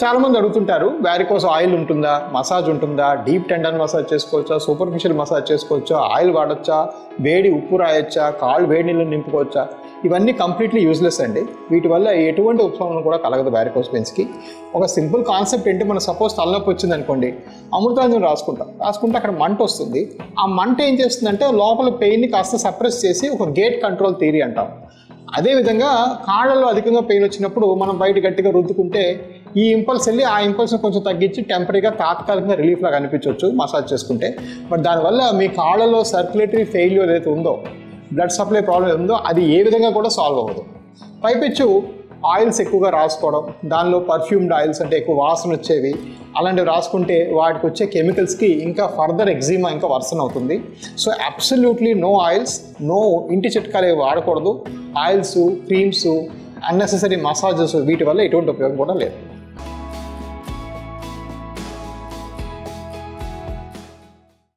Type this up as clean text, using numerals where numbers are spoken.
చాలామంది అడుగుతుంటారు varicose oil ఉంటుందా, మసాజ్ ఉంటుందా, డీప్ టెండర్ మసాజ్ చేసుకోవచ్చా, సూపర్ఫిషియల్ మసాజ్ చేసుకోవచ్చా, ఆయిల్ వాడచ్చా, వేడి ఉప్పు రాయొచ్చా, కాళ్ళు వేడి నీళ్ళు నింపుకోవచ్చా? ఇవన్నీ కంప్లీట్లీ యూజ్లెస్ అండి. వీటి వల్ల ఎటువంటి ఉపశమనం కూడా కలగదు వారికోస్ పెయిన్స్కి. ఒక సింపుల్ కాన్సెప్ట్ ఏంటి, మన సపోజ్ తలనొప్పి వచ్చింది అనుకోండి, అమృతాంజన్ రాసుకుంటే అక్కడ మంట వస్తుంది. ఆ మంట ఏం చేస్తుందంటే లోపల పెయిన్ని కాస్త సప్రెస్ చేసి ఒక గేట్ కంట్రోల్ థియరీ అంటాం. అదేవిధంగా కాళ్ళలో అధికంగా పెయిన్ వచ్చినప్పుడు మనం బయట గట్టిగా రుద్దుకుంటే ఈ ఇంపల్స్ వెళ్ళి ఆ ఇంపల్స్ని కొంచెం తగ్గించి టెంపరీగా తాత్కాలికంగా రిలీఫ్ లాగా అనిపించవచ్చు మసాజ్ చేసుకుంటే. బట్ దానివల్ల మీ కాళ్ళలో సర్క్యులేటరీ ఫెయిల్యూర్ ఏదైతే ఉందో, బ్లడ్ సప్లై ప్రాబ్లం ఉందో అది ఏ విధంగా కూడా సాల్వ్ అవ్వదు. పైపెచ్చు ఆయిల్స్ ఎక్కువగా రాసుకోవడం, దానిలో పర్ఫ్యూమ్డ్ ఆయిల్స్ అంటే ఎక్కువ వాసన వచ్చేవి అలాంటివి రాసుకుంటే వాటికి వచ్చే కెమికల్స్కి ఇంకా ఫర్దర్ ఎగ్జిమా ఇంకా వర్సన్ అవుతుంది. So absolutely no oils, no ఇంటి చిట్కాలు వాడకూడదు. ఆయిల్స్, క్రీమ్స్, అన్నెసెసరీ మసాజెస్ వీటి వల్ల ఎటువంటి ఉపయోగం కూడా లేదు.